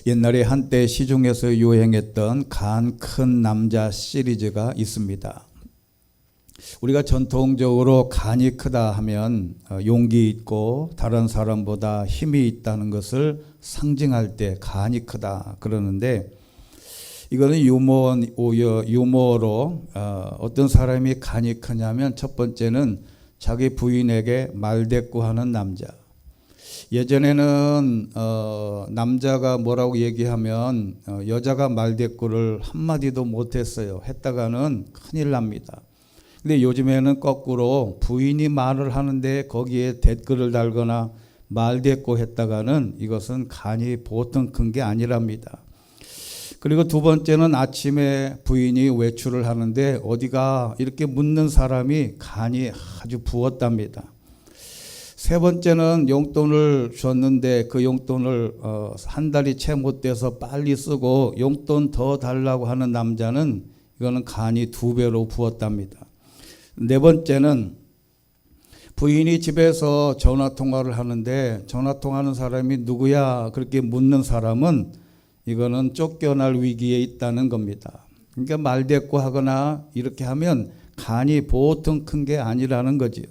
옛날에 한때 시중에서 유행했던 간 큰 남자 시리즈가 있습니다. 우리가 전통적으로 간이 크다 하면 용기 있고 다른 사람보다 힘이 있다는 것을 상징할 때 간이 크다 그러는데, 이거는 유머로 어떤 사람이 간이 크냐면, 첫 번째는 자기 부인에게 말대꾸하는 남자. 예전에는 남자가 뭐라고 얘기하면 여자가 말대꾸를 한마디도 못했어요. 했다가는 큰일 납니다. 근데 요즘에는 거꾸로 부인이 말을 하는데 거기에 댓글을 달거나 말대꾸 했다가는 이것은 간이 보통 큰 게 아니랍니다. 그리고 두 번째는 아침에 부인이 외출을 하는데 어디가 이렇게 묻는 사람이 간이 아주 부었답니다. 세 번째는 용돈을 줬는데 그 용돈을 한 달이 채 못 돼서 빨리 쓰고 용돈 더 달라고 하는 남자는 이거는 간이 2배로 부었답니다. 네 번째는 부인이 집에서 전화통화를 하는데 전화통화하는 사람이 누구야 그렇게 묻는 사람은 이거는 쫓겨날 위기에 있다는 겁니다. 그러니까 말대꾸하거나 이렇게 하면 간이 보통 큰 게 아니라는 거지요.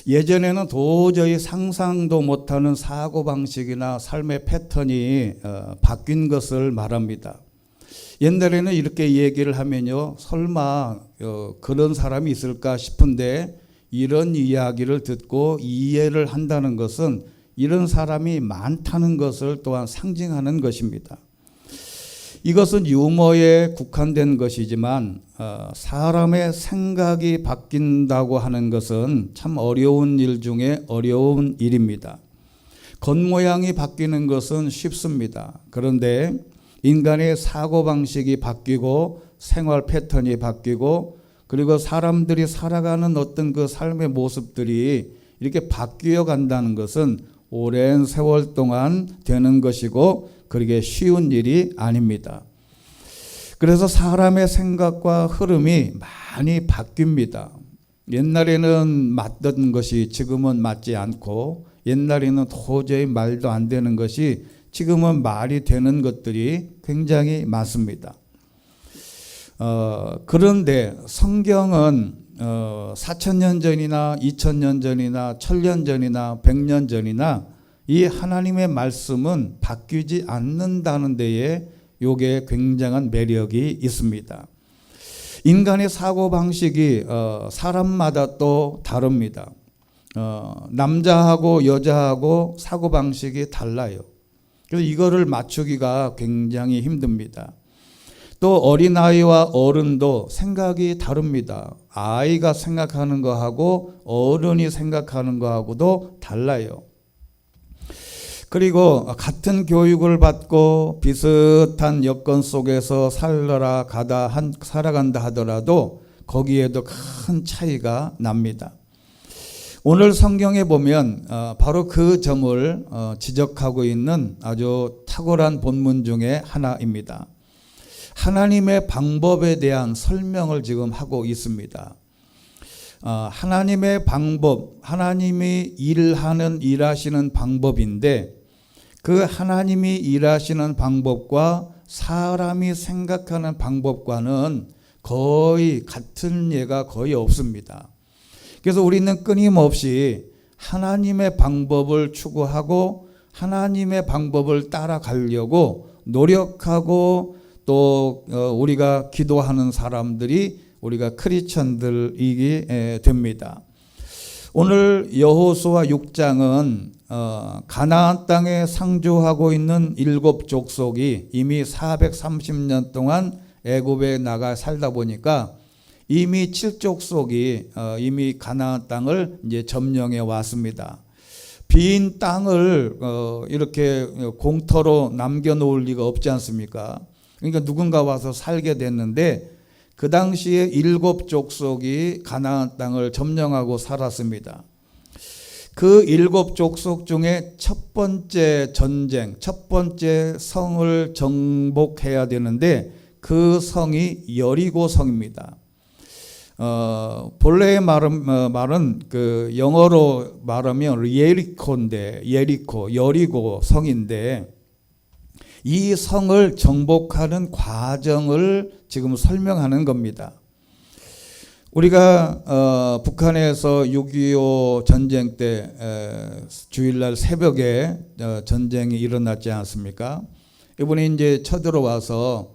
예전에는 도저히 상상도 못하는 사고방식이나 삶의 패턴이 바뀐 것을 말합니다. 옛날에는 이렇게 얘기를 하면요, 설마 그런 사람이 있을까 싶은데, 이런 이야기를 듣고 이해를 한다는 것은 이런 사람이 많다는 것을 또한 상징하는 것입니다. 이것은 유머에 국한된 것이지만 사람의 생각이 바뀐다고 하는 것은 참 어려운 일 중에 어려운 일입니다. 겉모양이 바뀌는 것은 쉽습니다. 그런데 인간의 사고방식이 바뀌고 생활 패턴이 바뀌고 그리고 사람들이 살아가는 어떤 그 삶의 모습들이 이렇게 바뀌어 간다는 것은 오랜 세월 동안 되는 것이고 그게 쉬운 일이 아닙니다. 그래서 사람의 생각과 흐름이 많이 바뀝니다. 옛날에는 맞던 것이 지금은 맞지 않고, 옛날에는 도저히 말도 안 되는 것이 지금은 말이 되는 것들이 굉장히 많습니다. 그런데 성경은 4,000년 전이나 2,000년 전이나 1,000년 전이나 100년 전이나 이 하나님의 말씀은 바뀌지 않는다는 데에 요게 굉장한 매력이 있습니다. 인간의 사고방식이 사람마다 또 다릅니다. 남자하고 여자하고 사고방식이 달라요. 그래서 이거를 맞추기가 굉장히 힘듭니다. 또 어린아이와 어른도 생각이 다릅니다. 아이가 생각하는 거하고 어른이 생각하는 거하고도 달라요. 그리고 같은 교육을 받고 비슷한 여건 속에서 살아간다 하더라도 거기에도 큰 차이가 납니다. 오늘 성경에 보면 바로 그 점을 지적하고 있는 아주 탁월한 본문 중에 하나입니다. 하나님의 방법에 대한 설명을 지금 하고 있습니다. 하나님의 방법, 하나님이 일하시는 방법인데, 그 하나님이 일하시는 방법과 사람이 생각하는 방법과는 거의 같은 예가 거의 없습니다. 그래서 우리는 끊임없이 하나님의 방법을 추구하고 하나님의 방법을 따라가려고 노력하고, 또 우리가 기도하는 사람들이 우리가 크리스천들이기 됩니다. 오늘 여호수아 6장은 가나안 땅에 상주하고 있는 7 족속이 이미 430년 동안 애굽에 나가 살다 보니까 이미 7족속이 이미 가나안 땅을 이제 점령해 왔습니다. 빈 땅을 이렇게 공터로 남겨놓을 리가 없지 않습니까? 그러니까 누군가 와서 살게 됐는데, 그 당시에 7 족속이 가나안 땅을 점령하고 살았습니다. 그 7 족속 중에 첫 번째 전쟁, 첫 번째 성을 정복해야 되는데 그 성이 여리고 성입니다. 본래의 말은 그 영어로 말하면 예리코인데, 여리고 성인데, 이 성을 정복하는 과정을 지금 설명하는 겁니다. 우리가 북한에서 6.25 전쟁 때 주일날 새벽에 전쟁이 일어났지 않습니까? 이번에 이제 쳐들어와서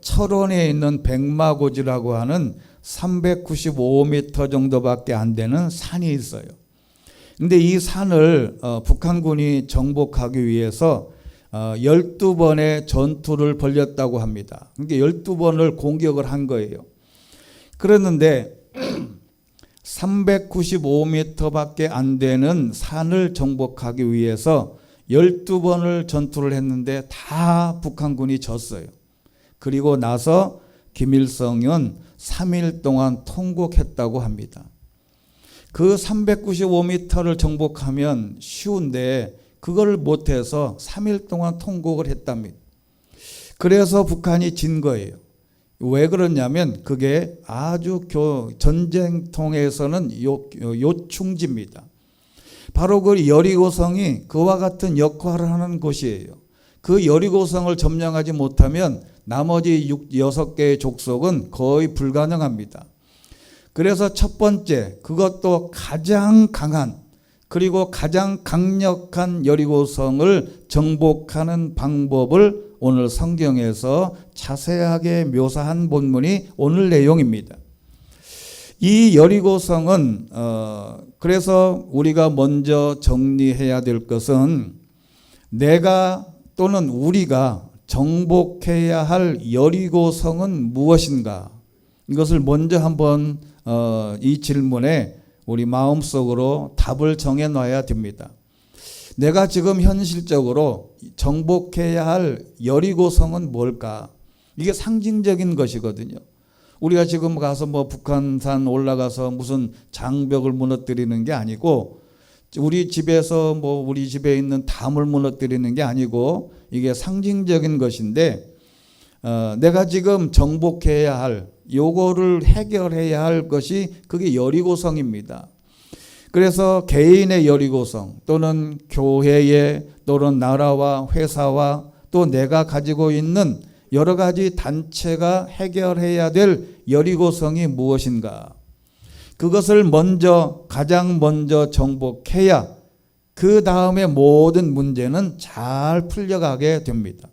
철원에 있는 백마고지라고 하는 395m 정도밖에 안 되는 산이 있어요. 근데 이 산을 북한군이 정복하기 위해서 12번의 전투를 벌였다고 합니다. 그러니까 12번을 공격을 한 거예요. 그랬는데 395m밖에 안 되는 산을 정복하기 위해서 12번을 전투를 했는데 다 북한군이 졌어요. 그리고 나서 김일성은 3일 동안 통곡했다고 합니다. 그 395m를 정복하면 쉬운데 그걸 못해서 3일 동안 통곡을 했답니다. 그래서 북한이 진 거예요. 왜 그러냐면 그게 아주 전쟁통에서는 요충지입니다. 바로 그 여리고성이 그와 같은 역할을 하는 곳이에요. 그 여리고성을 점령하지 못하면 나머지 6개의 족속은 거의 불가능합니다. 그래서 첫 번째, 그것도 가장 강한 그리고 가장 강력한 여리고성을 정복하는 방법을 오늘 성경에서 자세하게 묘사한 본문이 오늘 내용입니다. 이 여리고성은 그래서 우리가 먼저 정리해야 될 것은 내가 또는 우리가 정복해야 할 여리고성은 무엇인가? 이것을 먼저 한번 이 질문에 우리 마음속으로 답을 정해놔야 됩니다. 내가 지금 현실적으로 정복해야 할 여리고성은 뭘까? 이게 상징적인 것이거든요. 우리가 지금 가서 북한산 올라가서 무슨 장벽을 무너뜨리는 게 아니고 우리 집에서 우리 집에 있는 담을 무너뜨리는 게 아니고 이게 상징적인 것인데 내가 지금 정복해야 할 요거를 해결해야 할 것이 그게 여리고성입니다. 그래서 개인의 여리고성 또는 교회의 또는 나라와 회사와 또 내가 가지고 있는 여러 가지 단체가 해결해야 될 여리고성이 무엇인가? 그것을 가장 먼저 정복해야 그 다음에 모든 문제는 잘 풀려가게 됩니다.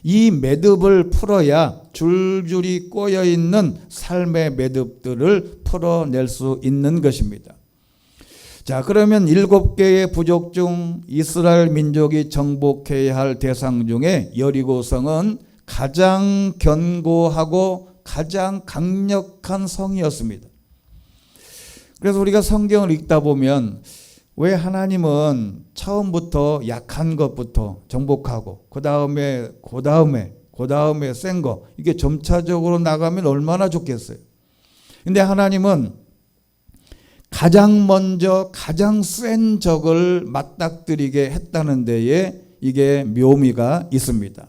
이 매듭을 풀어야 줄줄이 꼬여있는 삶의 매듭들을 풀어낼 수 있는 것입니다. 자, 그러면 7개의 부족 중 이스라엘 민족이 정복해야 할 대상 중에 여리고성은 가장 견고하고 가장 강력한 성이었습니다. 그래서 우리가 성경을 읽다 보면 왜 하나님은 처음부터 약한 것부터 정복하고 그 다음에 센 거 이게 점차적으로 나가면 얼마나 좋겠어요. 근데 하나님은 가장 먼저 가장 센 적을 맞닥뜨리게 했다는 데에 이게 묘미가 있습니다.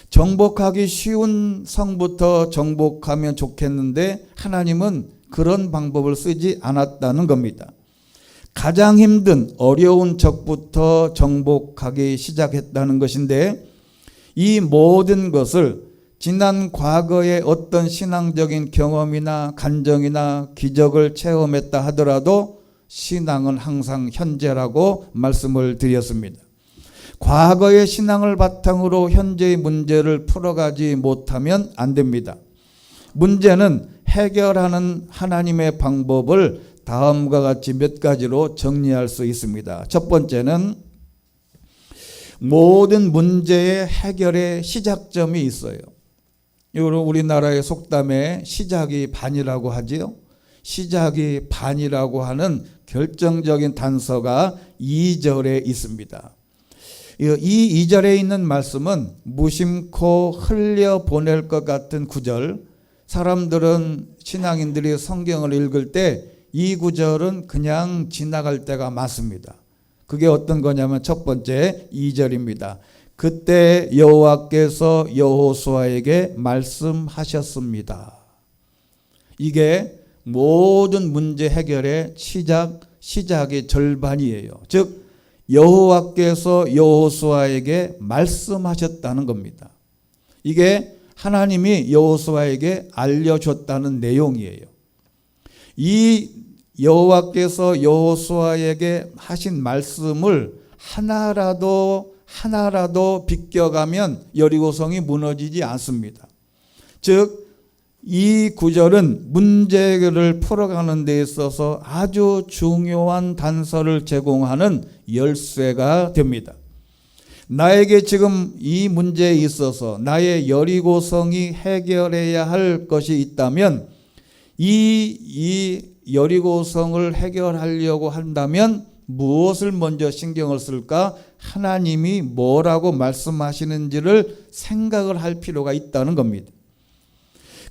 정복하기 쉬운 성부터 정복하면 좋겠는데 하나님은 그런 방법을 쓰지 않았다는 겁니다. 가장 힘든 어려운 적부터 정복하기 시작했다는 것인데 이 모든 것을 지난 과거의 어떤 신앙적인 경험이나 간정이나 기적을 체험했다 하더라도 신앙은 항상 현재라고 말씀을 드렸습니다. 과거의 신앙을 바탕으로 현재의 문제를 풀어가지 못하면 안 됩니다. 문제는 해결하는 하나님의 방법을 다음과 같이 몇 가지로 정리할 수 있습니다. 첫 번째는 모든 문제의 해결의 시작점이 있어요. 우리나라의 속담에 시작이 반이라고 하지요. 시작이 반이라고 하는 결정적인 단서가 2절에 있습니다. 이 2절에 있는 말씀은 무심코 흘려보낼 것 같은 구절, 사람들은 신앙인들이 성경을 읽을 때 이 구절은 그냥 지나갈 때가 많습니다. 그게 어떤 거냐면 첫 번째 2절입니다. 그때 여호와께서 여호수아에게 말씀하셨습니다. 이게 모든 문제 해결의 시작의 절반이에요. 즉 여호와께서 여호수아에게 말씀하셨다는 겁니다. 이게 하나님이 여호수아에게 알려줬다는 내용이에요. 이 여호와께서 여호수아에게 하신 말씀을 하나라도 비껴가면 여리고성이 무너지지 않습니다. 즉 이 구절은 문제를 풀어가는 데 있어서 아주 중요한 단서를 제공하는 열쇠가 됩니다. 나에게 지금 이 문제에 있어서 나의 여리고성이 해결해야 할 것이 있다면 이 여리고성을 해결하려고 한다면 무엇을 먼저 신경을 쓸까? 하나님이 뭐라고 말씀하시는지를 생각을 할 필요가 있다는 겁니다.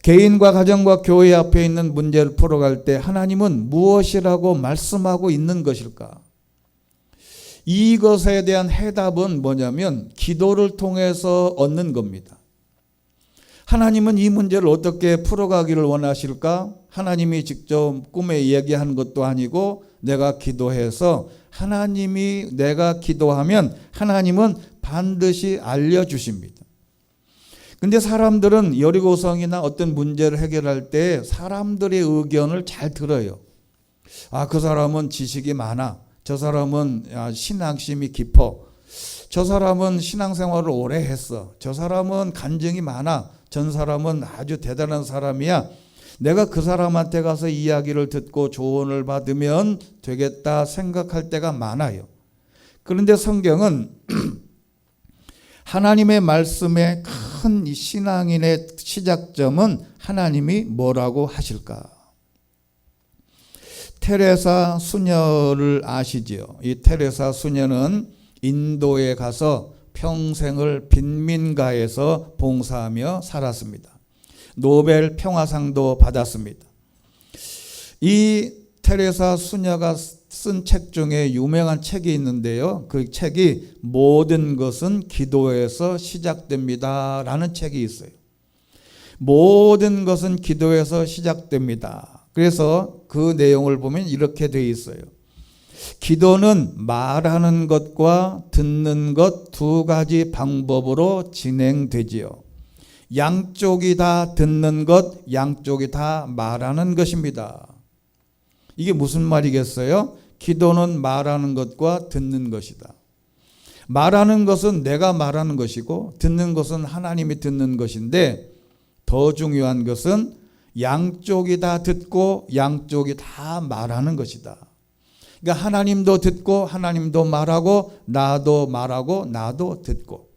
개인과 가정과 교회 앞에 있는 문제를 풀어갈 때 하나님은 무엇이라고 말씀하고 있는 것일까? 이것에 대한 해답은 뭐냐면 기도를 통해서 얻는 겁니다. 하나님은 이 문제를 어떻게 풀어가기를 원하실까? 하나님이 직접 꿈에 얘기하는 것도 아니고 내가 기도해서 하나님이 내가 기도하면 하나님은 반드시 알려주십니다. 근데 사람들은 여리고성이나 어떤 문제를 해결할 때 사람들의 의견을 잘 들어요. 그 사람은 지식이 많아. 저 사람은 신앙심이 깊어. 저 사람은 신앙생활을 오래 했어. 저 사람은 간증이 많아. 전 사람은 아주 대단한 사람이야. 내가 그 사람한테 가서 이야기를 듣고 조언을 받으면 되겠다 생각할 때가 많아요. 그런데 성경은 하나님의 말씀의 큰 신앙인의 시작점은 하나님이 뭐라고 하실까? 테레사 수녀를 아시지요? 이 테레사 수녀는 인도에 가서 평생을 빈민가에서 봉사하며 살았습니다. 노벨 평화상도 받았습니다. 이 테레사 수녀가 쓴 책 중에 유명한 책이 있는데요. 그 책이 모든 것은 기도에서 시작됩니다 라는 책이 있어요. 모든 것은 기도에서 시작됩니다. 그래서 그 내용을 보면 이렇게 되어 있어요. 기도는 말하는 것과 듣는 것 두 가지 방법으로 진행되지요. 양쪽이 다 듣는 것, 양쪽이 다 말하는 것입니다. 이게 무슨 말이겠어요? 기도는 말하는 것과 듣는 것이다. 말하는 것은 내가 말하는 것이고 듣는 것은 하나님이 듣는 것인데 더 중요한 것은 양쪽이 다 듣고 양쪽이 다 말하는 것이다. 그러니까 하나님도 듣고 하나님도 말하고 나도 말하고 나도 듣고.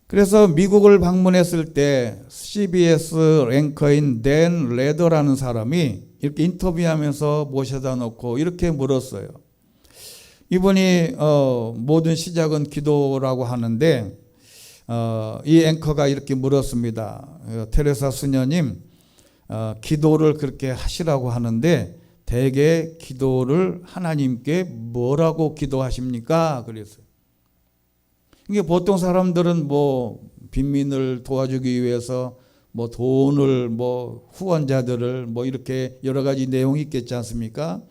그래서 미국을 방문했을 때 CBS 앵커인 댄 레더라는 사람이 이렇게 인터뷰하면서 모셔다 놓고 이렇게 물었어요. 이분이 모든 시작은 기도라고 하는데 이 앵커가 이렇게 물었습니다. 테레사 수녀님, 기도를 그렇게 하시라고 하는데 대개 기도를 하나님께 뭐라고 기도하십니까? 그랬어요. 이게 보통 사람들은 뭐 빈민을 도와주기 위해서 뭐 돈을 뭐 후원자들을 뭐 이렇게 여러 가지 내용이 있겠지 않습니까?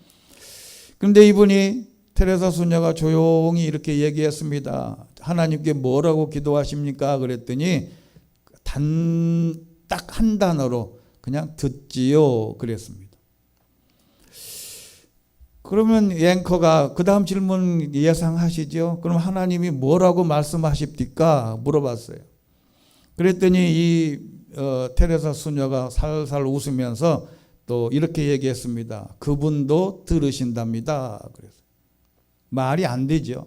그런데 이분이 테레사 수녀가 조용히 이렇게 얘기했습니다. 하나님께 뭐라고 기도하십니까? 그랬더니 딱 한 단어로 그냥 듣지요 그랬습니다. 그러면 앵커가 그 다음 질문 예상하시죠? 그럼 하나님이 뭐라고 말씀하십니까? 물어봤어요. 그랬더니 이 테레사 수녀가 살살 웃으면서 또 이렇게 얘기했습니다. 그분도 들으신답니다. 그래서 말이 안 되죠.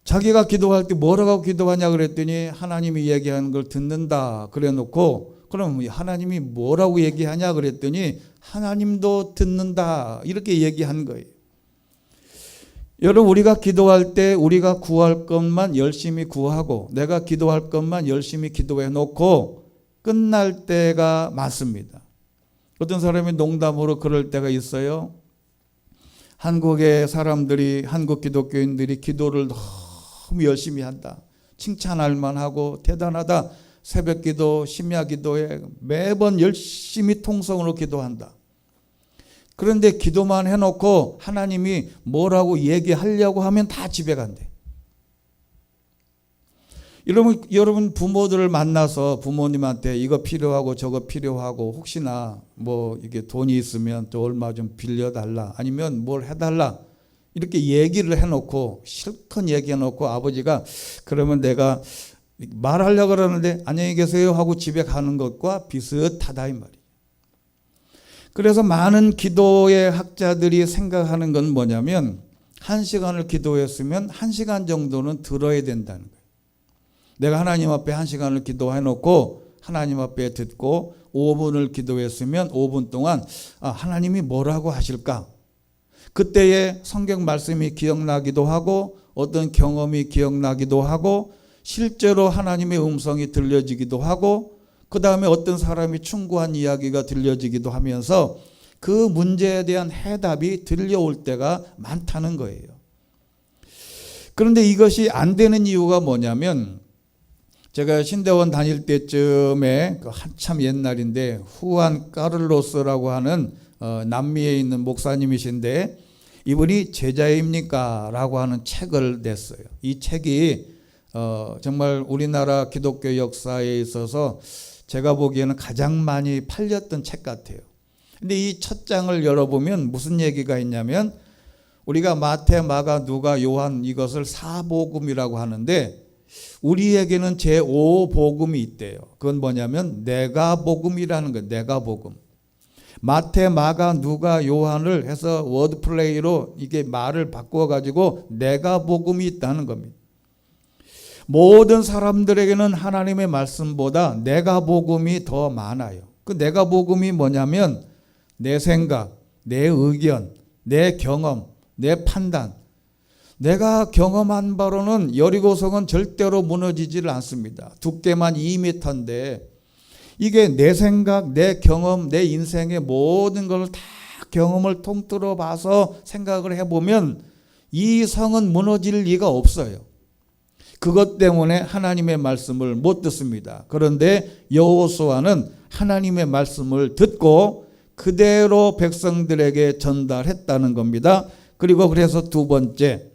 자기가 기도할 때 뭐라고 기도하냐 그랬더니 하나님이 얘기하는 걸 듣는다 그래 놓고 그럼 하나님이 뭐라고 얘기하냐 그랬더니 하나님도 듣는다 이렇게 얘기한 거예요. 여러분 우리가 기도할 때 우리가 구할 것만 열심히 구하고 내가 기도할 것만 열심히 기도해 놓고 끝날 때가 많습니다. 어떤 사람이 농담으로 그럴 때가 있어요. 한국의 사람들이 한국 기독교인들이 기도를 너무 열심히 한다. 칭찬할 만하고 대단하다. 새벽기도, 심야기도에 매번 열심히 통성으로 기도한다. 그런데 기도만 해놓고 하나님이 뭐라고 얘기하려고 하면 다 집에 간대. 여러분 부모들을 만나서 부모님한테 이거 필요하고 저거 필요하고 혹시나 뭐 이게 돈이 있으면 또 얼마 좀 빌려달라 아니면 뭘 해달라 이렇게 얘기를 해놓고 실컷 얘기해놓고 아버지가 그러면 내가 말하려고 그러는데 안녕히 계세요 하고 집에 가는 것과 비슷하다 이 말이에요. 그래서 많은 기도의 학자들이 생각하는 건 뭐냐면 1시간을 기도했으면 1시간 정도는 들어야 된다는 거예요. 내가 하나님 앞에 1시간을 기도해놓고 하나님 앞에 듣고 5분을 기도했으면 5분 동안 하나님이 뭐라고 하실까? 그때의 성경 말씀이 기억나기도 하고 어떤 경험이 기억나기도 하고 실제로 하나님의 음성이 들려지기도 하고 그 다음에 어떤 사람이 충고한 이야기가 들려지기도 하면서 그 문제에 대한 해답이 들려올 때가 많다는 거예요. 그런데 이것이 안 되는 이유가 뭐냐면 제가 신대원 다닐 때쯤에 한참 옛날인데 후안 까를로스라고 하는 남미에 있는 목사님이신데 이분이 제자입니까? 라고 하는 책을 냈어요. 이 책이 정말 우리나라 기독교 역사에 있어서 제가 보기에는 가장 많이 팔렸던 책 같아요. 근데 이 첫 장을 열어보면 무슨 얘기가 있냐면 우리가 마태, 마가, 누가, 요한 이것을 사복음이라고 하는데 우리에게는 제5복음이 있대요. 그건 뭐냐면 내가복음이라는 거예요. 내가복음. 마태, 마가, 누가, 요한을 해서 워드플레이로 이게 말을 바꾸어가지고 내가복음이 있다는 겁니다. 모든 사람들에게는 하나님의 말씀보다 내가복음이 더 많아요. 그 내가복음이 뭐냐면 내 생각, 내 의견, 내 경험, 내 판단. 내가 경험한 바로는 여리고성은 절대로 무너지지를 않습니다. 두께만 2m인데 이게 내 생각, 내 경험, 내 인생의 모든 걸 다 경험을 통틀어 봐서 생각을 해보면 이 성은 무너질 리가 없어요. 그것 때문에 하나님의 말씀을 못 듣습니다. 그런데 여호수아는 하나님의 말씀을 듣고 그대로 백성들에게 전달했다는 겁니다. 그리고 그래서 두 번째,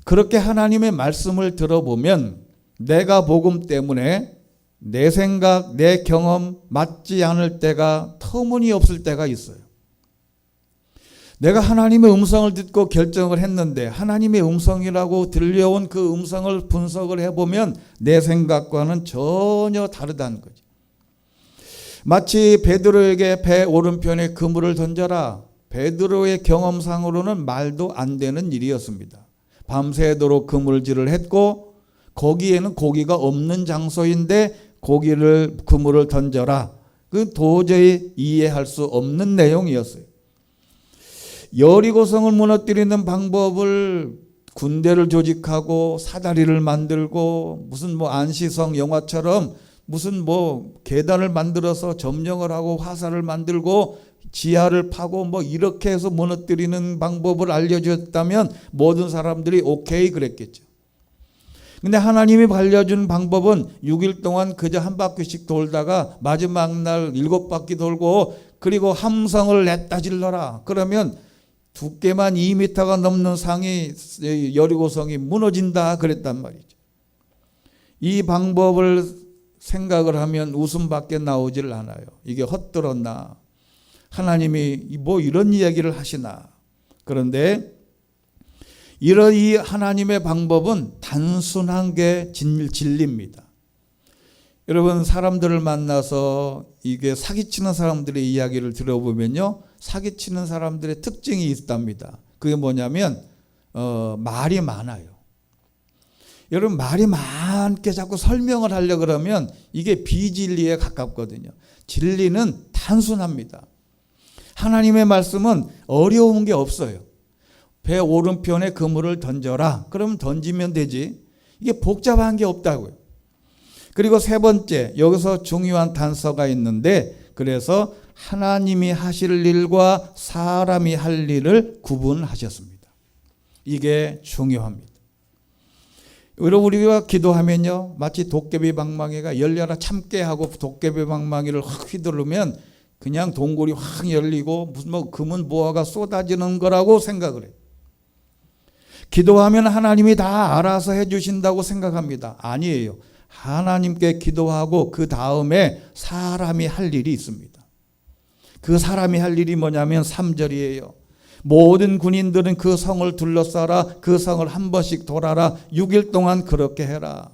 그렇게 하나님의 말씀을 들어보면 내가 복음 때문에 내 생각, 내 경험 맞지 않을 때가 터무니없을 때가 있어요. 내가 하나님의 음성을 듣고 결정을 했는데 하나님의 음성이라고 들려온 그 음성을 분석을 해보면 내 생각과는 전혀 다르다는 거죠. 마치 베드로에게 배 오른편에 그물을 던져라. 베드로의 경험상으로는 말도 안 되는 일이었습니다. 밤새도록 그물질을 했고 거기에는 고기가 없는 장소인데 그물을 던져라. 그 도저히 이해할 수 없는 내용이었어요. 여리고성을 무너뜨리는 방법을 군대를 조직하고 사다리를 만들고 무슨 안시성 영화처럼 무슨 계단을 만들어서 점령을 하고 화살을 만들고 지하를 파고 이렇게 해서 무너뜨리는 방법을 알려줬다면 모든 사람들이 오케이 그랬겠죠. 근데 하나님이 알려준 방법은 6일 동안 그저 한 바퀴씩 돌다가 마지막 날 7바퀴 돌고 그리고 함성을 냈다 질러라. 그러면 두께만 2m가 넘는 상이 여리고성이 무너진다 그랬단 말이죠. 이 방법을 생각을 하면 웃음밖에 나오질 않아요. 이게 헛들었나? 하나님이 이런 이야기를 하시나? 그런데 이런 이 하나님의 방법은 단순한 게 진리입니다. 여러분 사람들을 만나서 이게 사기치는 사람들의 이야기를 들어보면요. 사기치는 사람들의 특징이 있답니다. 그게 뭐냐면 말이 많아요. 여러분 말이 많게 자꾸 설명을 하려고 그러면 이게 비진리에 가깝거든요. 진리는 단순합니다. 하나님의 말씀은 어려운 게 없어요. 배 오른편에 그물을 던져라. 그러면 던지면 되지. 이게 복잡한 게 없다고요. 그리고 세 번째, 여기서 중요한 단서가 있는데 그래서 하나님이 하실 일과 사람이 할 일을 구분하셨습니다. 이게 중요합니다. 여러분 우리가 기도하면요 마치 도깨비 방망이가 열려라 참깨 하고 도깨비 방망이를 확 휘두르면 그냥 동굴이 확 열리고 무슨 뭐 금은 보화가 쏟아지는 거라고 생각을 해요. 기도하면 하나님이 다 알아서 해주신다고 생각합니다. 아니에요. 하나님께 기도하고 그 다음에 사람이 할 일이 있습니다. 그 사람이 할 일이 뭐냐면 3절이에요. 모든 군인들은 그 성을 둘러싸라. 그 성을 한 번씩 돌아라. 6일 동안 그렇게 해라.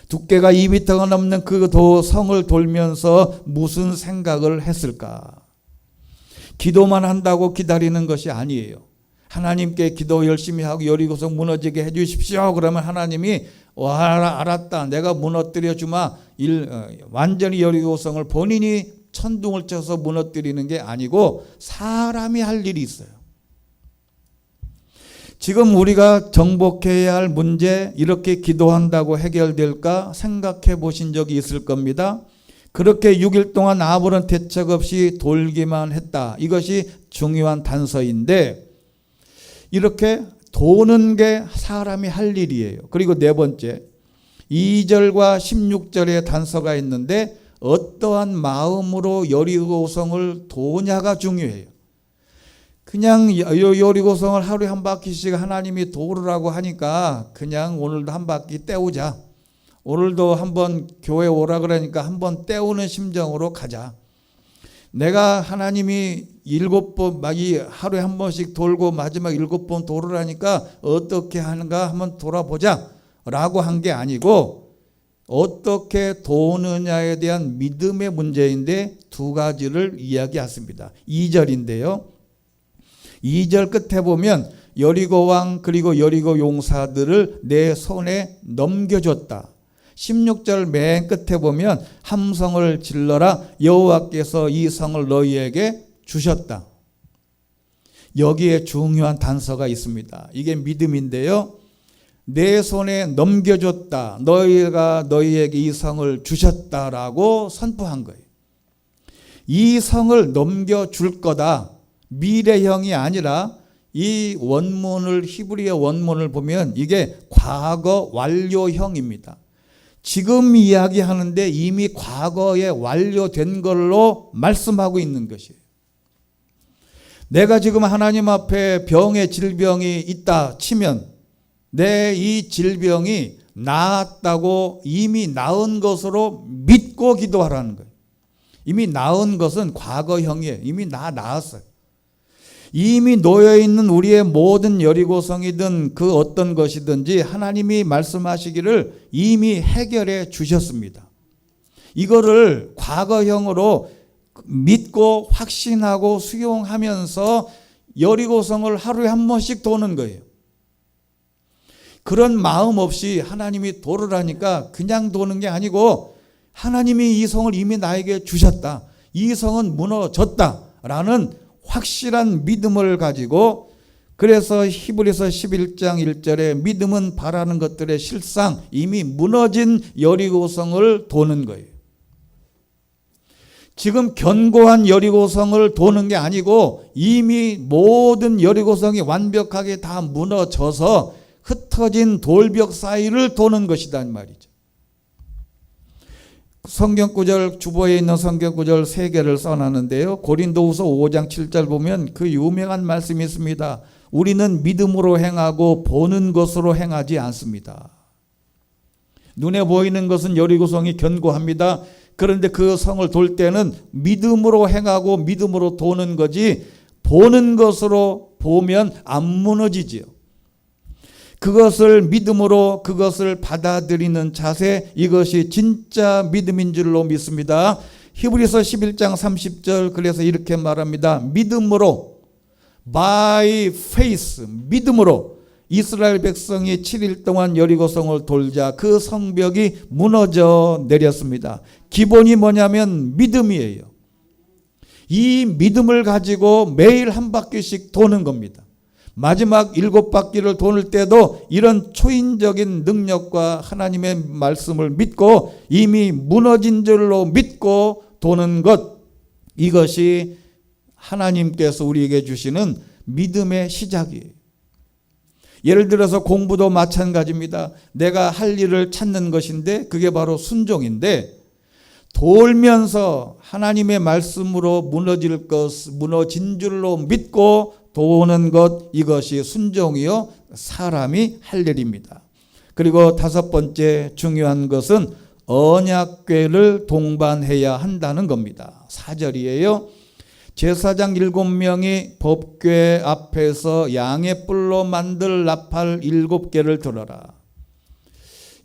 두께가 2미터가 넘는 그 성을 돌면서 무슨 생각을 했을까? 기도만 한다고 기다리는 것이 아니에요. 하나님께 기도 열심히 하고 여리고성 무너지게 해 주십시오. 그러면 하나님이 알았다. 내가 무너뜨려 주마. 완전히 여리고성을 본인이 천둥을 쳐서 무너뜨리는 게 아니고 사람이 할 일이 있어요. 지금 우리가 정복해야 할 문제, 이렇게 기도한다고 해결될까 생각해 보신 적이 있을 겁니다. 그렇게 6일 동안 아무런 대책 없이 돌기만 했다. 이것이 중요한 단서인데, 이렇게 도는 게 사람이 할 일이에요. 그리고 네 번째, 2절과 16절에 단서가 있는데 어떠한 마음으로 여리고성을 도냐가 중요해요. 그냥 여리고성을 하루에 한 바퀴씩 하나님이 도르라고 하니까 그냥 오늘도 한 바퀴 때우자. 오늘도 한번 교회 오라 그러니까 한번 때우는 심정으로 가자. 내가 하나님이 7번 하루에 한 번씩 돌고 마지막 7번 도르라니까 어떻게 하는가 한번 돌아보자 라고 한 게 아니고, 어떻게 도느냐에 대한 믿음의 문제인데 두 가지를 이야기했습니다. 2절인데요. 2절 끝에 보면 여리고 왕 그리고 여리고 용사들을 내 손에 넘겨줬다. 16절 맨 끝에 보면 함성을 질러라. 여호와께서 이 성을 너희에게 주셨다. 여기에 중요한 단서가 있습니다. 이게 믿음인데요. 내 손에 넘겨줬다. 너희가 너희에게 이 성을 주셨다라고 선포한 거예요. 이 성을 넘겨줄 거다. 미래형이 아니라 이 원문을, 히브리어 원문을 보면 이게 과거 완료형입니다. 지금 이야기하는데 이미 과거에 완료된 걸로 말씀하고 있는 것이에요. 내가 지금 하나님 앞에 병의 질병이 있다 치면 내 이 질병이 나았다고 이미 나은 것으로 믿고 기도하라는 거예요. 이미 나은 것은 과거형이에요. 이미 나았어요. 이미 놓여있는 우리의 모든 여리고성이든 그 어떤 것이든지 하나님이 말씀하시기를 이미 해결해 주셨습니다. 이거를 과거형으로 믿고 확신하고 수용하면서 여리고성을 하루에 한 번씩 도는 거예요. 그런 마음 없이 하나님이 도르라니까 그냥 도는 게 아니고 하나님이 이 성을 이미 나에게 주셨다. 이 성은 무너졌다라는 확실한 믿음을 가지고, 그래서 히브리서 11장 1절에 믿음은 바라는 것들의 실상, 이미 무너진 여리고성을 도는 거예요. 지금 견고한 여리고성을 도는 게 아니고 이미 모든 여리고성이 완벽하게 다 무너져서 흩어진 돌벽 사이를 도는 것이다 이 말이죠. 성경구절, 주보에 있는 성경구절 3개를 써놨는데요. 고린도후서 5장 7절 보면 그 유명한 말씀이 있습니다. 우리는 믿음으로 행하고 보는 것으로 행하지 않습니다. 눈에 보이는 것은 여리고성이 견고합니다. 그런데 그 성을 돌 때는 믿음으로 행하고 믿음으로 도는 거지, 보는 것으로 보면 안 무너지지요. 그것을 믿음으로 그것을 받아들이는 자세, 이것이 진짜 믿음인 줄로 믿습니다. 히브리서 11장 30절 그래서 이렇게 말합니다. 믿음으로, by faith, 믿음으로 이스라엘 백성이 7일 동안 여리고성을 돌자 그 성벽이 무너져 내렸습니다. 기본이 뭐냐면 믿음이에요. 이 믿음을 가지고 매일 한 바퀴씩 도는 겁니다. 마지막 7바퀴를 도는 때도 이런 초인적인 능력과 하나님의 말씀을 믿고 이미 무너진 줄로 믿고 도는 것, 이것이 하나님께서 우리에게 주시는 믿음의 시작이에요. 예를 들어서 공부도 마찬가지입니다. 내가 할 일을 찾는 것인데 그게 바로 순종인데, 돌면서 하나님의 말씀으로 무너진 줄로 믿고 도는 것, 이것이 순종이요 사람이 할 일입니다. 그리고 다섯 번째 중요한 것은 언약궤를 동반해야 한다는 겁니다. 4절이에요. 제사장 7명이 법궤 앞에서 양의 뿔로 만들 나팔 7개를 들어라.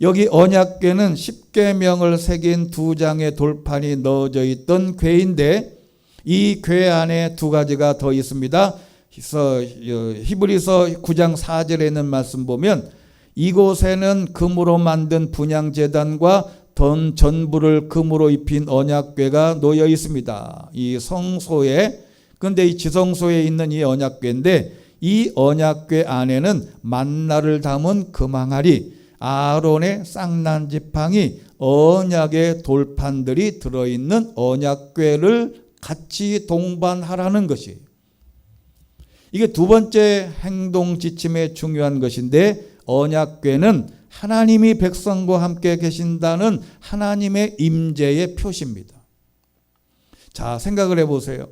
여기 언약궤는 10계명을 새긴 2장의 돌판이 넣어져 있던 궤인데, 이 궤 안에 두 가지가 더 있습니다. 히브리서 9장 4절에 있는 말씀 보면 이곳에는 금으로 만든 분향제단과 전부를 금으로 입힌 언약궤가 놓여 있습니다. 이 성소에, 근데 이 지성소에 있는 이 언약궤인데, 이 언약궤 안에는 만나를 담은 금항아리, 아론의 쌍난 지팡이, 언약의 돌판들이 들어있는 언약궤를 같이 동반하라는 것이, 이게 두 번째 행동 지침의 중요한 것인데, 언약궤는 하나님이 백성과 함께 계신다는 하나님의 임재의 표시입니다. 자, 생각을 해보세요.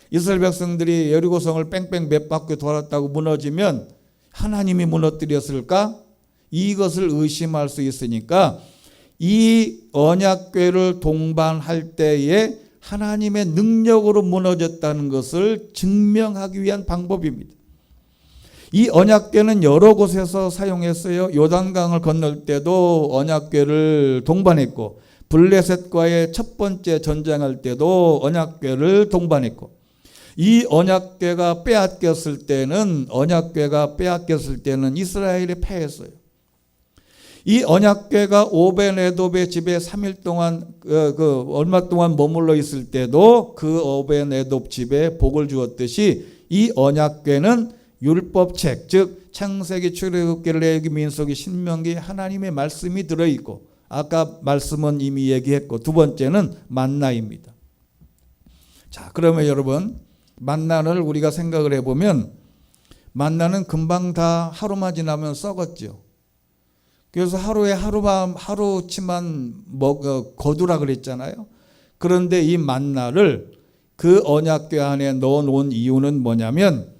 이스라엘 백성들이 여리고성을 뺑뺑 몇 바퀴 돌았다고 무너지면 하나님이 무너뜨렸을까? 이것을 의심할 수 있으니까 이 언약궤를 동반할 때에 하나님의 능력으로 무너졌다는 것을 증명하기 위한 방법입니다. 이 언약궤는 여러 곳에서 사용했어요. 요단강을 건널 때도 언약궤를 동반했고, 블레셋과의 첫 번째 전쟁할 때도 언약궤를 동반했고, 이 언약궤가 빼앗겼을 때는 이스라엘이 패했어요. 이 언약궤가 오벤에돔의 집에 3일 동안 얼마 동안 머물러 있을 때도 그 오벤에돔 집에 복을 주었듯이, 이 언약궤는 율법책, 즉 창세기, 출애굽기, 레위기, 민수기, 신명기 하나님의 말씀이 들어있고, 아까 말씀은 이미 얘기했고, 두 번째는 만나입니다. 자, 그러면 여러분, 만나를 우리가 생각을 해보면 만나는 금방 다 하루만 지나면 썩었죠. 그래서 하루에 하루치만 거두라 그랬잖아요. 그런데 이 만나를 그 언약궤 안에 넣어놓은 이유는 뭐냐면,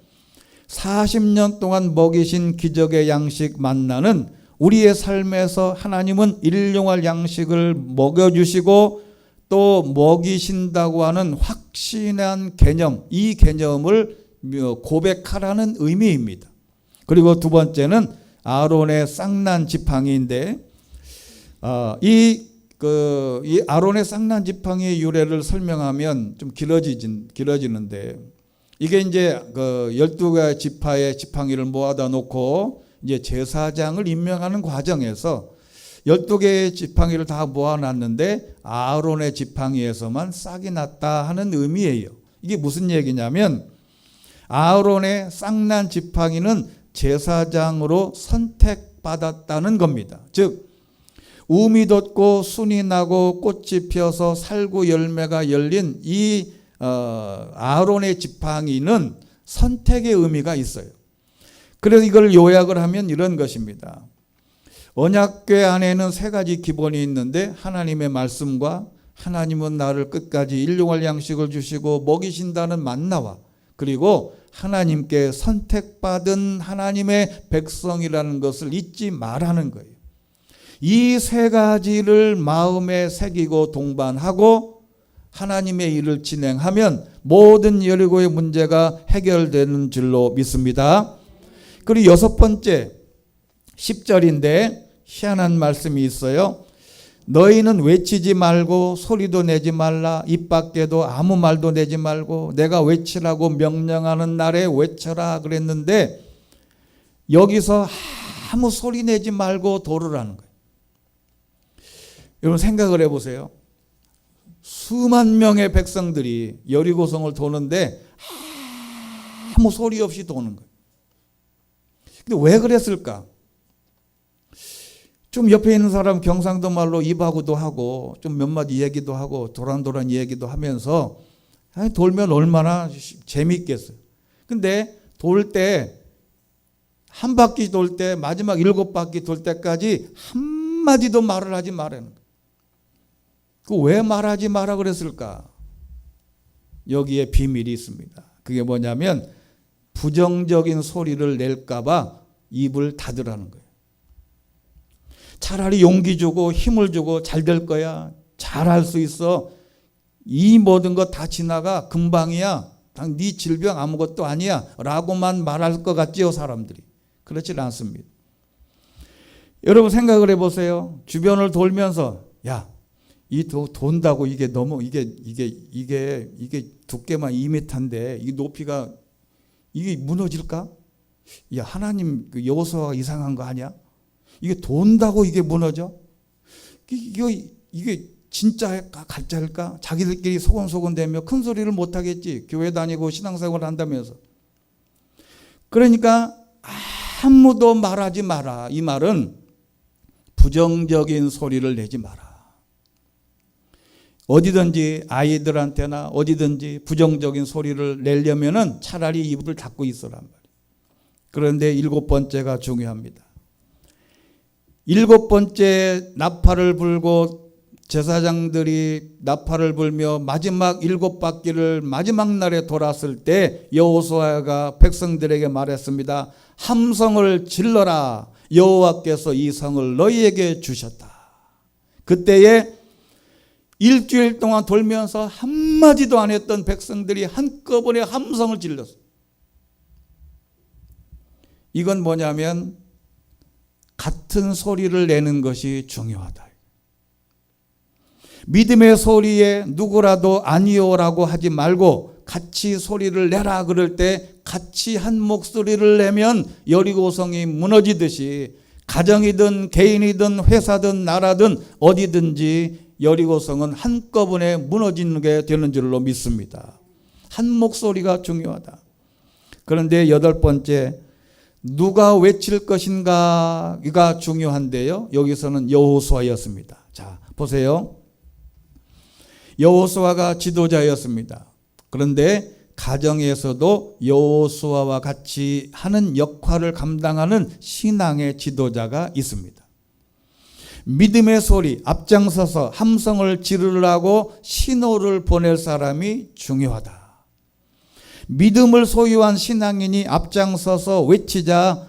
40년 동안 먹이신 기적의 양식 만나는 우리의 삶에서 하나님은 일용할 양식을 먹여주시고 또 먹이신다고 하는 확신한 개념, 이 개념을 고백하라는 의미입니다. 그리고 두 번째는 아론의 쌍난 지팡이인데, 이 아론의 쌍난 지팡이의 유래를 설명하면 좀 길어지는데, 이게 이제 12개 지파의 지팡이를 모아다 놓고 이제 제사장을 임명하는 과정에서 12개의 지팡이를 다 모아놨는데 아론의 지팡이에서만 싹이 났다 하는 의미예요. 이게 무슨 얘기냐면, 아론의 쌍난 지팡이는 제사장으로 선택받았다는 겁니다. 즉 우미 돋고 순이 나고 꽃이 피어서 살구 열매가 열린 이 아론의 지팡이는 선택의 의미가 있어요. 그래서 이걸 요약을 하면 이런 것입니다. 언약궤 안에는 세 가지 기본이 있는데, 하나님의 말씀과 하나님은 나를 끝까지 일용할 양식을 주시고 먹이신다는 만나와, 그리고 하나님께 선택받은 하나님의 백성이라는 것을 잊지 말라는 거예요. 이 세 가지를 마음에 새기고 동반하고 하나님의 일을 진행하면 모든 여리고의 문제가 해결되는 줄로 믿습니다. 그리고 여섯 번째 10절인데 희한한 말씀이 있어요. 너희는 외치지 말고 소리도 내지 말라. 입 밖에도 아무 말도 내지 말고 내가 외치라고 명령하는 날에 외쳐라 그랬는데, 여기서 아무 소리 내지 말고 도르라는 거예요. 여러분 생각을 해보세요. 수만 명의 백성들이 여리고성을 도는데 아무 소리 없이 도는 거예요. 근데 왜 그랬을까? 좀 옆에 있는 사람 경상도 말로 입하고도 하고 좀 몇 마디 얘기도 하고 도란도란 얘기도 하면서 돌면 얼마나 재미있겠어요. 근데 돌 때 한 바퀴 돌 때 마지막 7바퀴 돌 때까지 한마디도 말을 하지 말라는 거예요. 그 왜 말하지 마라 그랬을까? 여기에 비밀이 있습니다. 그게 뭐냐면 부정적인 소리를 낼까 봐 입을 닫으라는 거예요. 차라리 용기 주고 힘을 주고 잘 될 거야. 잘할 수 있어. 이 모든 거 다 지나가. 금방이야. 네 질병 아무것도 아니야. 라고만 말할 것 같지요, 사람들이. 그렇지 않습니다. 여러분 생각을 해보세요. 주변을 돌면서 야, 이 돈다고 이게 너무 이게 두께만 2m인데 이 높이가 이게 무너질까? 야, 하나님 그 여호수아가 이상한 거 아니야? 이게 돈다고 이게 무너져? 이게 진짜 가짜일까? 자기들끼리 소곤소곤대며 큰 소리를 못 하겠지. 교회 다니고 신앙생활 한다면서. 그러니까 아무도 말하지 마라. 이 말은 부정적인 소리를 내지 마라. 어디든지 아이들한테나 어디든지 부정적인 소리를 내려면은 차라리 입을 닫고 있으란 말이에요. 그런데 7번째가 중요합니다. 7번째 나팔을 불고 제사장들이 나팔을 불며 마지막 7바퀴를 마지막 날에 돌았을 때 여호수아가 백성들에게 말했습니다. 함성을 질러라. 여호와께서 이 성을 너희에게 주셨다. 그때에 일주일 동안 돌면서 한마디도 안 했던 백성들이 한꺼번에 함성을 질렀어요. 이건 뭐냐면 같은 소리를 내는 것이 중요하다. 믿음의 소리에 누구라도 아니요라고 하지 말고 같이 소리를 내라 그럴 때 같이 한 목소리를 내면 여리고성이 무너지듯이 가정이든 개인이든 회사든 나라든 어디든지 여리고성은 한꺼번에 무너지는 게 되는 줄로 믿습니다. 한 목소리가 중요하다. 그런데 8번째, 누가 외칠 것인가가 중요한데요. 여기서는 여호수아였습니다. 자, 보세요. 여호수아가 지도자였습니다. 그런데 가정에서도 여호수아와 같이 하는 역할을 감당하는 신앙의 지도자가 있습니다. 믿음의 소리, 앞장서서 함성을 지르라고 신호를 보낼 사람이 중요하다. 믿음을 소유한 신앙인이 앞장서서 외치자,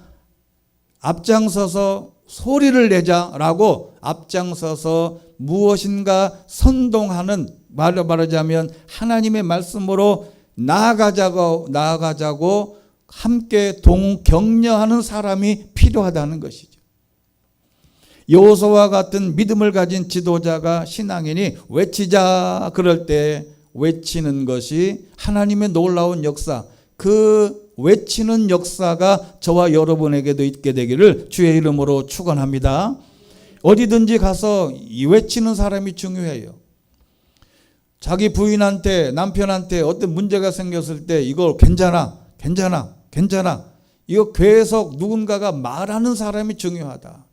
앞장서서 소리를 내자라고 앞장서서 무엇인가 선동하는, 말하자면 하나님의 말씀으로 나아가자고 함께 격려하는 사람이 필요하다는 것이죠. 여호수아와 같은 믿음을 가진 지도자가 신앙인이 외치자 그럴 때 외치는 것이 하나님의 놀라운 역사, 그 외치는 역사가 저와 여러분에게도 있게 되기를 주의 이름으로 축원합니다. 어디든지 가서 외치는 사람이 중요해요. 자기 부인한테 남편한테 어떤 문제가 생겼을 때 이거 괜찮아 이거 계속 누군가가 말하는 사람이 중요하다.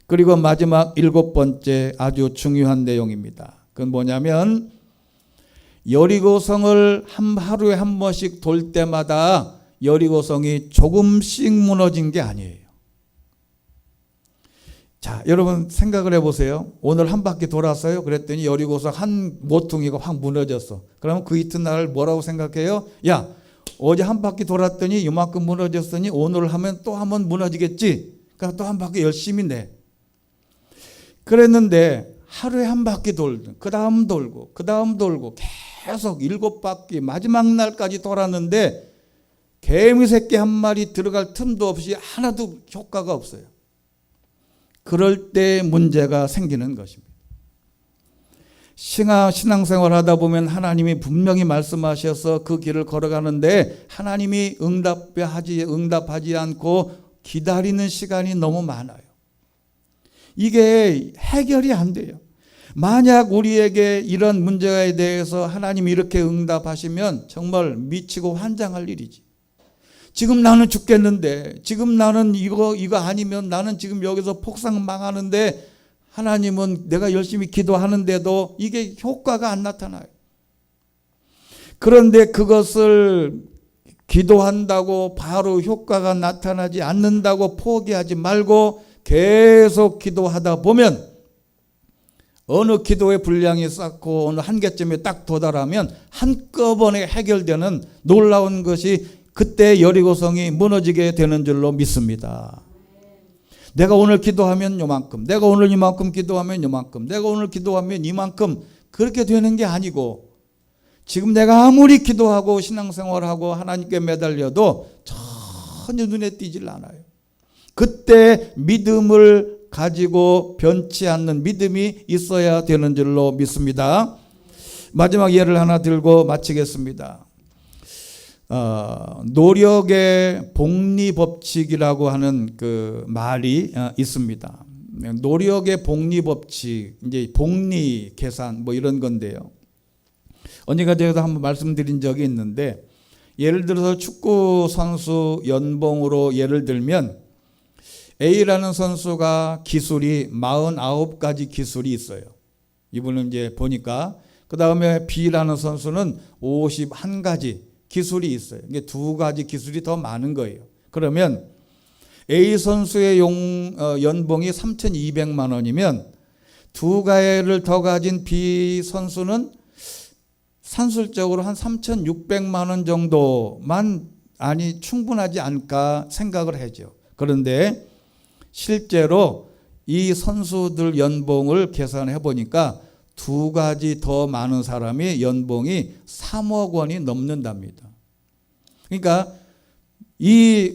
그리고 마지막 7번째 아주 중요한 내용입니다. 그건 뭐냐면 여리고성을 하루에 한 번씩 돌 때마다 여리고성이 조금씩 무너진 게 아니에요. 자, 여러분 생각을 해보세요. 오늘 한 바퀴 돌았어요. 그랬더니 여리고성 한 모퉁이가 확 무너졌어. 그러면 그 이튿날 뭐라고 생각해요? 야, 어제 한 바퀴 돌았더니 이만큼 무너졌으니 오늘 하면 또 한 번 무너지겠지. 그러니까 또 한 바퀴 열심히 내. 그랬는데 하루에 한 바퀴 돌고 그 다음 돌고 계속 7바퀴 마지막 날까지 돌았는데 개미 새끼 한 마리 들어갈 틈도 없이 하나도 효과가 없어요. 그럴 때 문제가 생기는 것입니다. 신앙생활 하다 보면 하나님이 분명히 말씀하셔서 그 길을 걸어가는데 하나님이 응답하지 않고 기다리는 시간이 너무 많아요. 이게 해결이 안 돼요. 만약 우리에게 이런 문제에 대해서 하나님이 이렇게 응답하시면 정말 미치고 환장할 일이지. 지금 나는 죽겠는데, 지금 나는 이거 아니면 나는 지금 여기서 폭삭 망하는데 하나님은 내가 열심히 기도하는데도 이게 효과가 안 나타나요. 그런데 그것을 기도한다고 바로 효과가 나타나지 않는다고 포기하지 말고 계속 기도하다 보면 어느 기도의 분량이 쌓고 어느 한계점에 딱 도달하면 한꺼번에 해결되는 놀라운 것이 그때 여리고성이 무너지게 되는 줄로 믿습니다. 내가 오늘 기도하면 요만큼, 내가 오늘 이만큼 기도하면 요만큼, 내가 오늘 기도하면 이만큼, 그렇게 되는 게 아니고 지금 내가 아무리 기도하고 신앙생활하고 하나님께 매달려도 전혀 눈에 띄질 않아요. 그때 믿음을 가지고 변치 않는 믿음이 있어야 되는 줄로 믿습니다. 마지막 예를 하나 들고 마치겠습니다. 노력의 복리법칙이라고 하는 그 말이 있습니다. 노력의 복리법칙, 이제 복리 계산 뭐 이런 건데요. 언젠가 제가 한번 말씀드린 적이 있는데, 예를 들어서 축구 선수 연봉으로 예를 들면 A라는 선수가 기술이 49가지 기술이 있어요. 이분은 이제 보니까 그 다음에 B라는 선수는 51가지 기술이 있어요. 이게 2가지 기술이 더 많은 거예요. 그러면 A 선수의 연봉이 3,200만 원이면 2가지를 더 가진 B 선수는 산술적으로 한 3,600만 원 정도만 충분하지 않을까 생각을 하죠. 그런데 실제로 이 선수들 연봉을 계산해 보니까 2가지 더 많은 사람이 연봉이 3억 원이 넘는답니다. 그러니까 이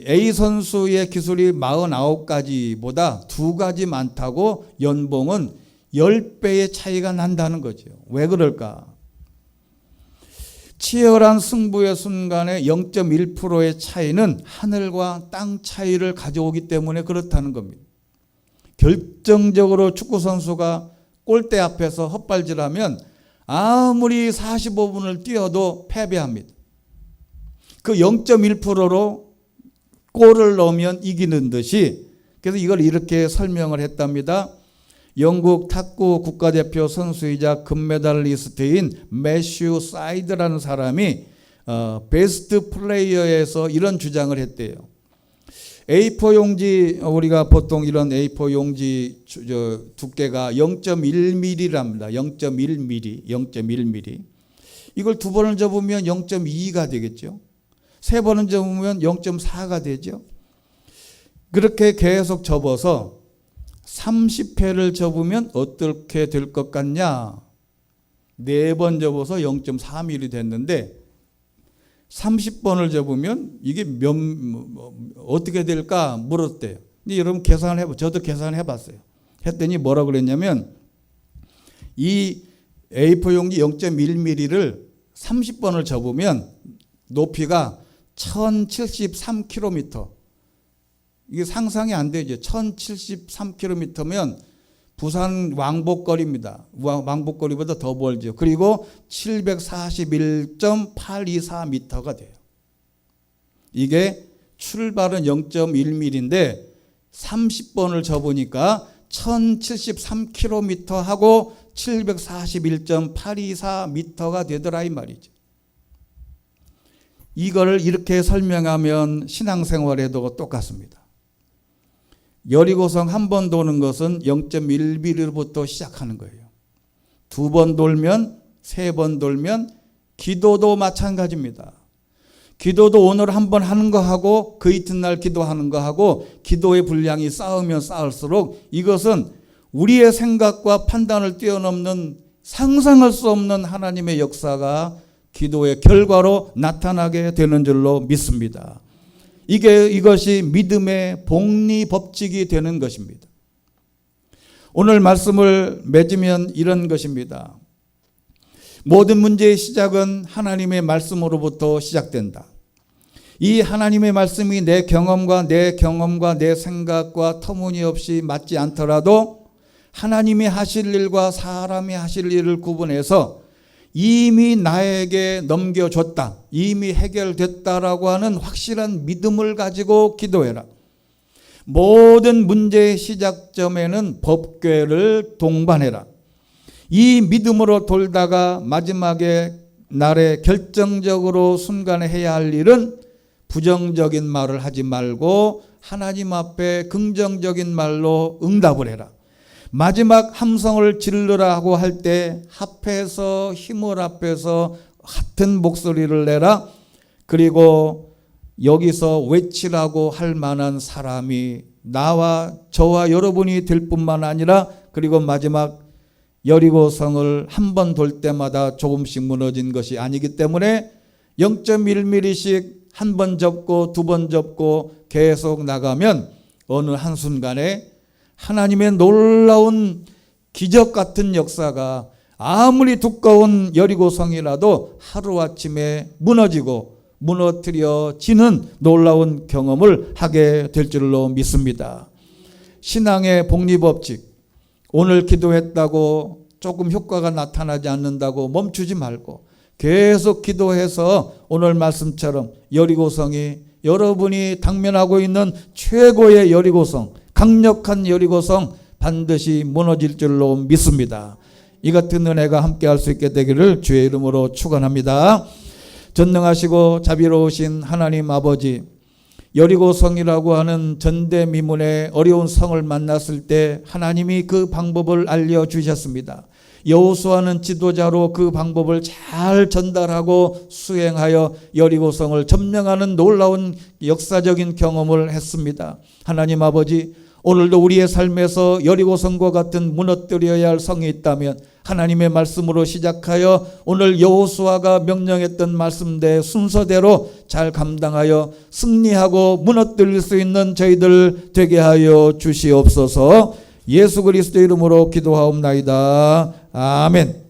A 선수의 기술이 49가지보다 2가지 많다고 연봉은 10배의 차이가 난다는 거죠. 왜 그럴까? 치열한 승부의 순간에 0.1%의 차이는 하늘과 땅 차이를 가져오기 때문에 그렇다는 겁니다. 결정적으로 축구선수가 골대 앞에서 헛발질하면 아무리 45분을 뛰어도 패배합니다. 그 0.1%로 골을 넣으면 이기는 듯이, 그래서 이걸 이렇게 설명을 했답니다. 영국 탁구 국가대표 선수이자 금메달리스트인 매슈 사이드라는 사람이 베스트 플레이어에서 이런 주장을 했대요. A4 용지, 우리가 보통 이런 A4 용지 두께가 0.1mm랍니다. 0.1mm. 이걸 2번을 접으면 0.2가 되겠죠. 3번을 접으면 0.4가 되죠. 그렇게 계속 접어서 30회를 접으면 어떻게 될 것 같냐? 4번 접어서 0.4mm 됐는데 30번을 접으면 이게 어떻게 될까 물었대요. 근데 여러분 저도 계산해 봤어요. 했더니 뭐라 그랬냐면 이 A4 용지 0.1mm를 30번을 접으면 높이가 1073km. 이게 상상이 안 되죠. 1073km면 부산 왕복거리입니다. 왕복거리보다 더 멀죠. 그리고 741.824m가 돼요. 이게 출발은 0.1mm인데 30번을 접으니까 1073km 하고 741.824m가 되더라 이 말이죠. 이거를 이렇게 설명하면 신앙생활에도 똑같습니다. 여리고성 한 번 도는 것은 0.1mm로부터 시작하는 거예요. 2번 돌면, 3번 돌면, 기도도 마찬가지입니다. 기도도 오늘 한 번 하는 거 하고 그 이튿날 기도하는 거 하고 기도의 분량이 쌓으면 쌓을수록 이것은 우리의 생각과 판단을 뛰어넘는 상상할 수 없는 하나님의 역사가 기도의 결과로 나타나게 되는 줄로 믿습니다. 이것이 믿음의 복리 법칙이 되는 것입니다. 오늘 말씀을 맺으면 이런 것입니다. 모든 문제의 시작은 하나님의 말씀으로부터 시작된다. 이 하나님의 말씀이 내 경험과 내 생각과 터무니없이 맞지 않더라도 하나님이 하실 일과 사람이 하실 일을 구분해서 이미 나에게 넘겨줬다, 이미 해결됐다라고 하는 확실한 믿음을 가지고 기도해라. 모든 문제의 시작점에는 법궤를 동반해라. 이 믿음으로 돌다가 마지막에 날에 결정적으로 순간에 해야 할 일은 부정적인 말을 하지 말고 하나님 앞에 긍정적인 말로 응답을 해라. 마지막 함성을 지르라 하고 할 때 합해서 힘을 합해서 같은 목소리를 내라. 그리고 여기서 외치라고 할 만한 사람이 나와 저와 여러분이 될 뿐만 아니라, 그리고 마지막 여리고성을 한 번 돌 때마다 조금씩 무너진 것이 아니기 때문에 0.1mm씩 한 번 접고 두 번 접고 계속 나가면 어느 한순간에 하나님의 놀라운 기적 같은 역사가, 아무리 두꺼운 여리고성이라도 하루아침에 무너뜨려지는 놀라운 경험을 하게 될 줄로 믿습니다. 신앙의 복리법칙, 오늘 기도했다고 조금 효과가 나타나지 않는다고 멈추지 말고 계속 기도해서 오늘 말씀처럼 여리고성이 여러분이 당면하고 있는 최고의 여리고성, 강력한 여리고성 반드시 무너질 줄로 믿습니다. 이 같은 은혜가 함께할 수 있게 되기를 주의 이름으로 축원합니다. 전능하시고 자비로우신 하나님 아버지, 여리고성이라고 하는 전대미문의 어려운 성을 만났을 때 하나님이 그 방법을 알려주셨습니다. 여호수아는 지도자로 그 방법을 잘 전달하고 수행하여 여리고성을 점령하는 놀라운 역사적인 경험을 했습니다. 하나님 아버지, 오늘도 우리의 삶에서 여리고성과 같은 무너뜨려야 할 성이 있다면 하나님의 말씀으로 시작하여 오늘 여호수아가 명령했던 말씀대 순서대로 잘 감당하여 승리하고 무너뜨릴 수 있는 저희들 되게 하여 주시옵소서. 예수 그리스도 이름으로 기도하옵나이다. 아멘.